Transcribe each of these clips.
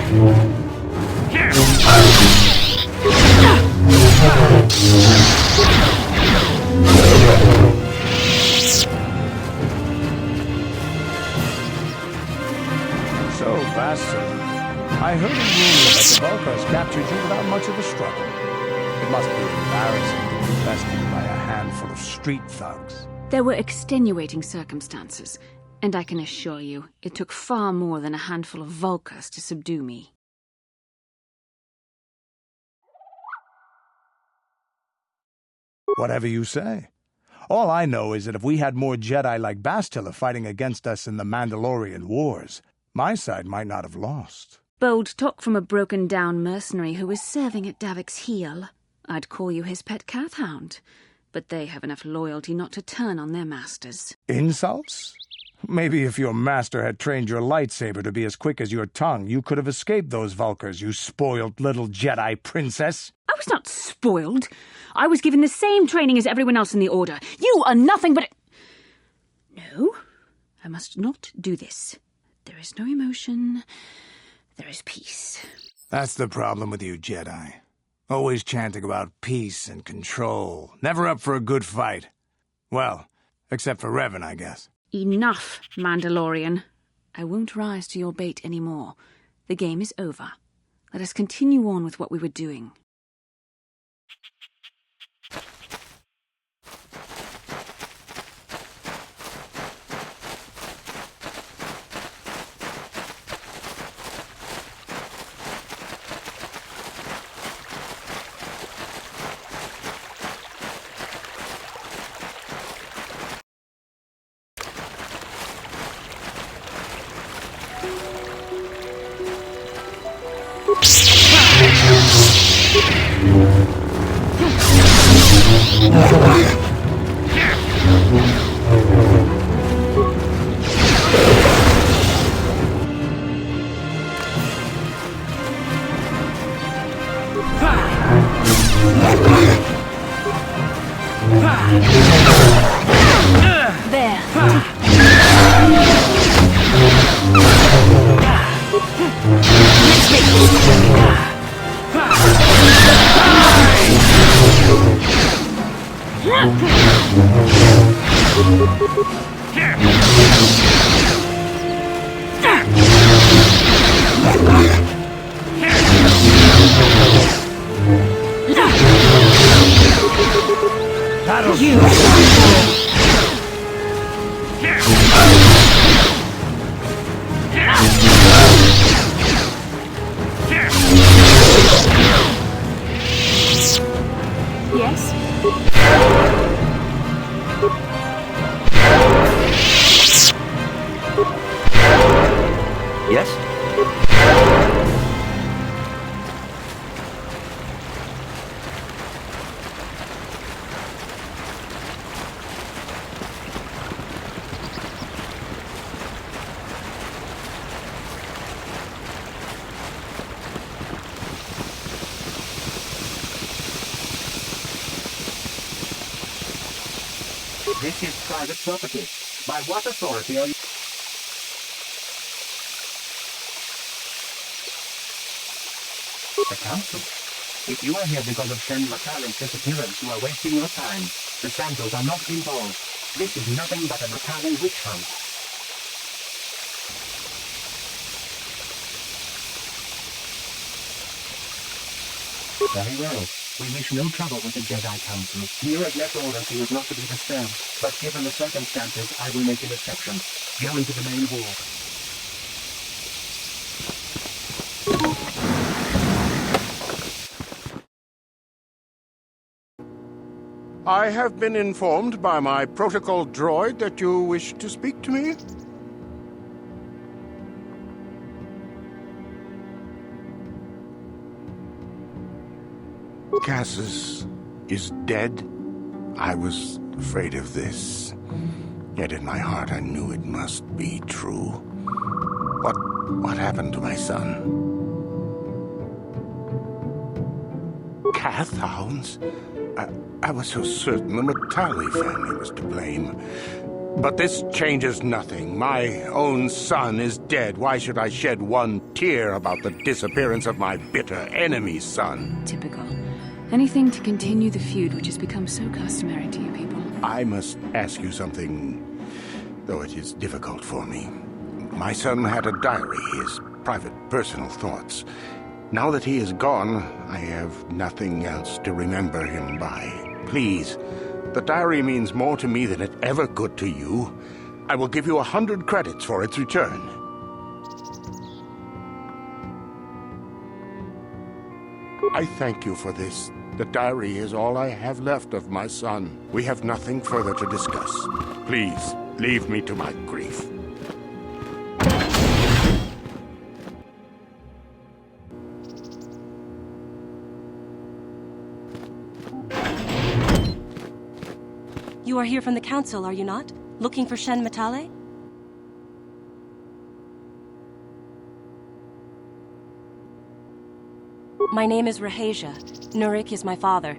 So, Bastard, I heard a rumor that the Vulkars captured you without much of a struggle. It must be embarrassing to be bested by a handful of street thugs. There were extenuating circumstances, and I can assure you, it took far more than a handful of Vulkars to subdue me. Whatever you say. All I know is that if we had more Jedi like Bastila fighting against us in the Mandalorian Wars, my side might not have lost. Bold talk from a broken-down mercenary who is serving at Davik's heel. I'd call you his pet cat-hound, but they have enough loyalty not to turn on their masters. Insults? Maybe if your master had trained your lightsaber to be as quick as your tongue, you could have escaped those Vulkars, you spoiled little Jedi princess. I was not spoiled. I was given the same training as everyone else in the Order. You are nothing but... No, I must not do this. There is no emotion. There is peace. That's the problem with you Jedi. Always chanting about peace and control. Never up for a good fight. Well, except for Revan, I guess. Enough, Mandalorian. I won't rise to your bait anymore. The game is over. Let us continue on with what we were doing. This is private property. By what authority are you... The Council. If you are here because of Shen Makalin's disappearance, you are wasting your time. The Sandrals are not involved. This is nothing but a Makalin witch hunt. Very well. We wish no trouble with the Jedi Council. Nero left orders he was not to be disturbed, but given the circumstances, I will make an exception. Go into the main hall. I have been informed by my protocol droid that you wish to speak to me. Cassius is dead. I was afraid of this. Yet in my heart I knew it must be true. What happened to my son? Cath hounds? I was so certain the Matali family was to blame. But this changes nothing. My own son is dead. Why should I shed one tear about the disappearance of my bitter enemy's son? Typical. Anything to continue the feud which has become so customary to you people. I must ask you something, though it is difficult for me. My son had a diary, his private, personal thoughts. Now that he is gone, I have nothing else to remember him by. Please, the diary means more to me than it ever could to you. I will give you 100 credits for its return. I thank you for this. The diary is all I have left of my son. We have nothing further to discuss. Please, leave me to my grief. You are here from the council, are you not? Looking for Shen Matale? My name is Rahasia. Nurik is my father.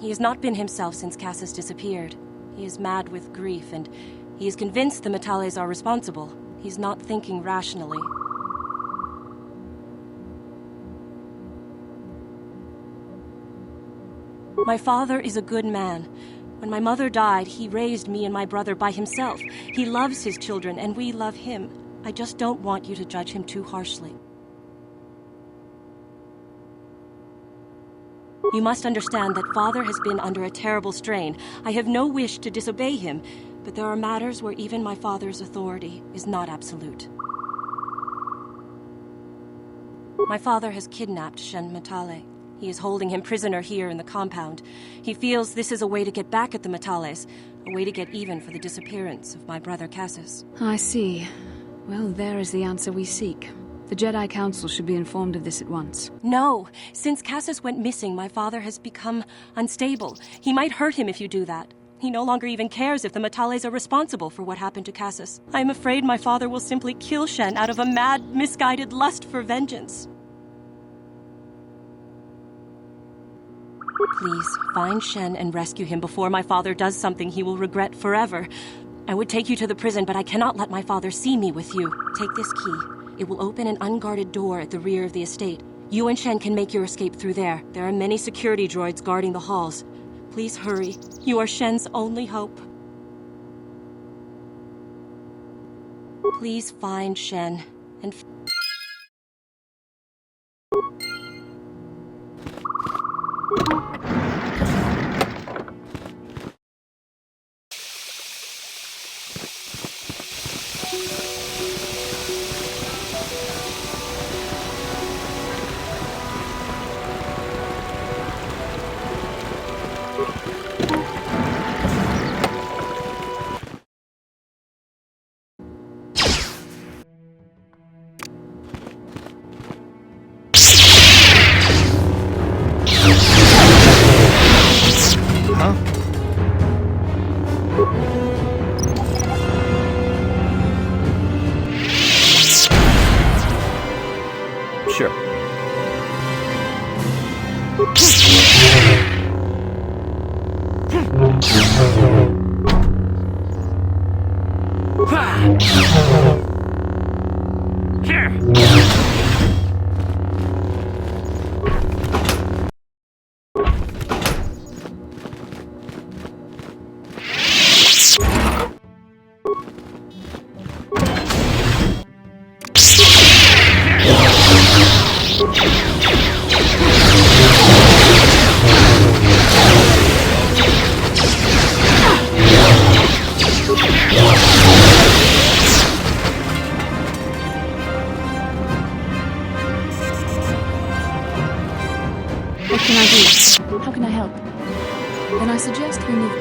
He has not been himself since Cassis disappeared. He is mad with grief, and he is convinced the Matales are responsible. He's not thinking rationally. My father is a good man. When my mother died, he raised me and my brother by himself. He loves his children, and we love him. I just don't want you to judge him too harshly. You must understand that Father has been under a terrible strain. I have no wish to disobey him, but there are matters where even my father's authority is not absolute. My father has kidnapped Shen Matale. He is holding him prisoner here in the compound. He feels this is a way to get back at the Matales, a way to get even for the disappearance of my brother Cassis. I see. Well, there is the answer we seek. The Jedi Council should be informed of this at once. No! Since Cassis went missing, my father has become unstable. He might hurt him if you do that. He no longer even cares if the Matales are responsible for what happened to Cassis. I am afraid my father will simply kill Shen out of a mad, misguided lust for vengeance. Please, find Shen and rescue him before my father does something he will regret forever. I would take you to the prison, but I cannot let my father see me with you. Take this key. It will open an unguarded door at the rear of the estate. You and Shen can make your escape through there. There are many security droids guarding the halls. Please hurry. You are Shen's only hope. Please find Shen and... Sure. What can I do? How can I help? Then I suggest we move...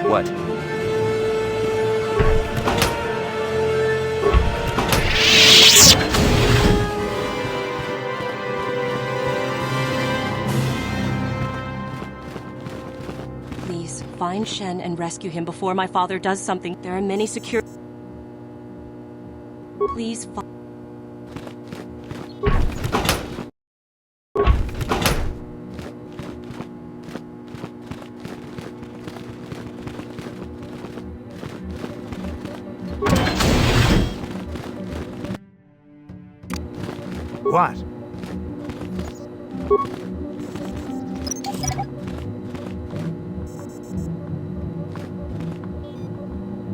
What? Please, find Shen and rescue him before my father does something. There are many secure... Please What?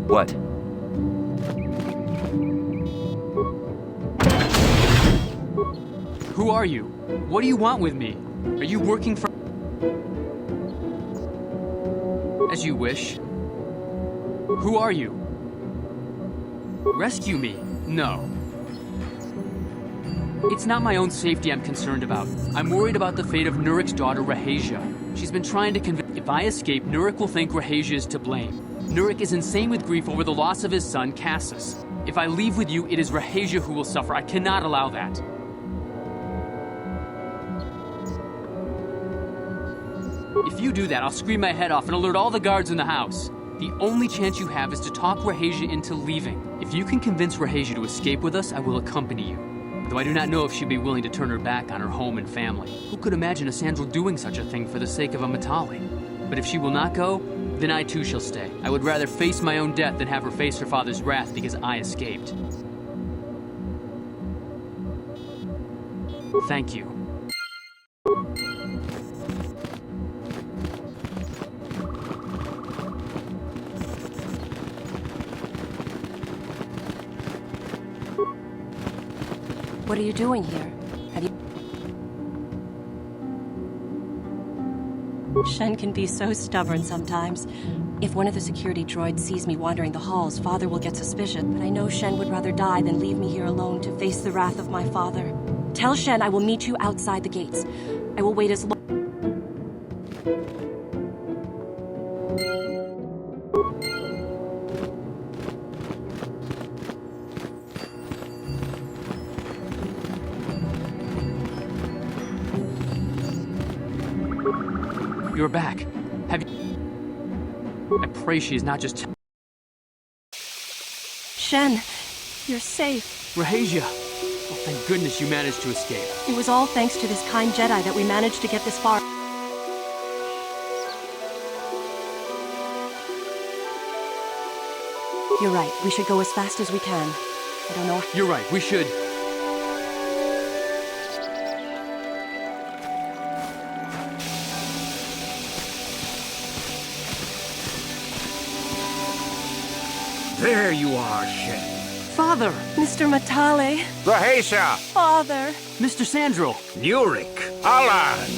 What? Who are you? What do you want with me? Are you working for... As you wish. Who are you? Rescue me? No. It's not my own safety I'm concerned about. I'm worried about the fate of Nurik's daughter, Rahasia. She's been trying to convince... If I escape, Nurik will think Rahasia is to blame. Nurik is insane with grief over the loss of his son, Cassus. If I leave with you, it is Rahasia who will suffer. I cannot allow that. If you do that, I'll scream my head off and alert all the guards in the house. The only chance you have is to talk Rahasia into leaving. If you can convince Rahasia to escape with us, I will accompany you. Though I do not know if she'd be willing to turn her back on her home and family. Who could imagine a Sandral doing such a thing for the sake of a Matali? But if she will not go, then I too shall stay. I would rather face my own death than have her face her father's wrath because I escaped. Thank you. What are you doing here? Have you... Shen can be so stubborn sometimes. If one of the security droids sees me wandering the halls, Father will get suspicious. But I know Shen would rather die than leave me here alone to face the wrath of my father. Tell Shen I will meet you outside the gates. I will wait as long... You're back. Have you... I pray she is not just... Shen, you're safe. Rahasia! Oh, thank goodness you managed to escape. It was all thanks to this kind Jedi that we managed to get this far. You're right. We should go as fast as we can. I don't know. You're right, we should. There you are, Shen. Father! Mr. Matale. Rahesia! Father. Mr. Sandral! Nurik. Alan!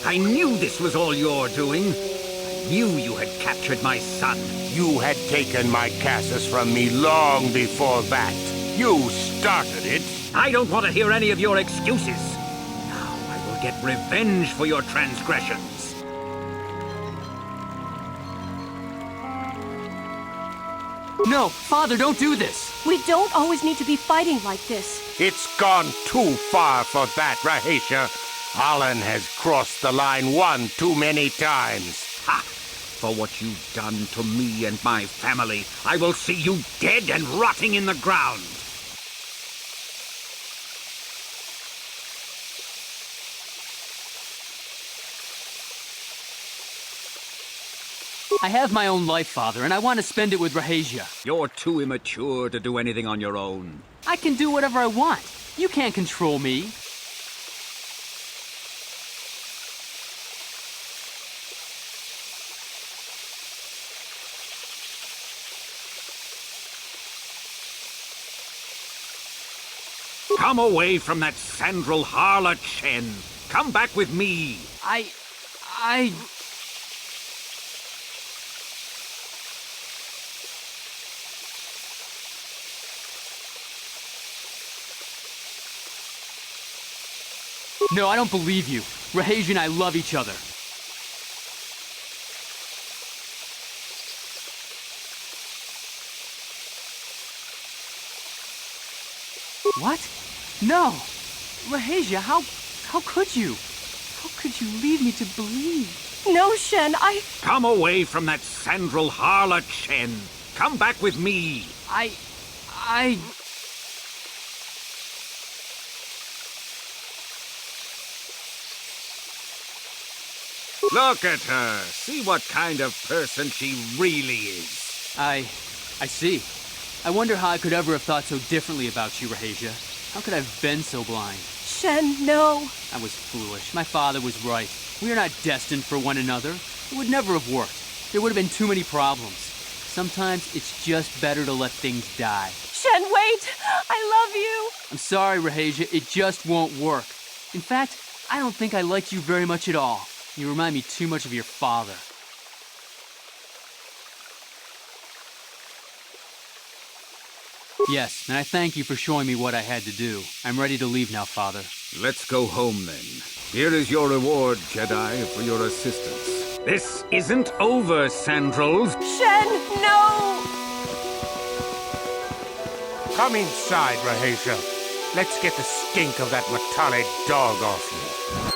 I knew this was all your doing. I knew you had captured my son. You had taken my Cassus from me long before that. You started it. I don't want to hear any of your excuses. Now I will get revenge for your transgressions. No, Father, don't do this! We don't always need to be fighting like this. It's gone too far for that, Rahesia. Alan has crossed the line one too many times. Ha! For what you've done to me and my family, I will see you dead and rotting in the ground. I have my own life, Father, and I want to spend it with Rahesia. You're too immature to do anything on your own. I can do whatever I want. You can't control me. Come away from that Sandral harlot, Shen. Come back with me. I... No, I don't believe you. Rahesia and I love each other. What? No! Rahesia, how could you? How could you leave me to bleed? No, Shen, Come away from that Sandral harlot, Shen. Come back with me. I... Look at her. See what kind of person she really is. I see. I wonder how I could ever have thought so differently about you, Rahesia. How could I have been so blind? Shen, no. I was foolish. My father was right. We are not destined for one another. It would never have worked. There would have been too many problems. Sometimes it's just better to let things die. Shen, wait! I love you! I'm sorry, Rahesia. It just won't work. In fact, I don't think I like you very much at all. You remind me too much of your father. Yes, and I thank you for showing me what I had to do. I'm ready to leave now, Father. Let's go home, then. Here is your reward, Jedi, for your assistance. This isn't over, Sandrals. Shen, no! Come inside, Rahesia. Let's get the stink of that Matale dog off you.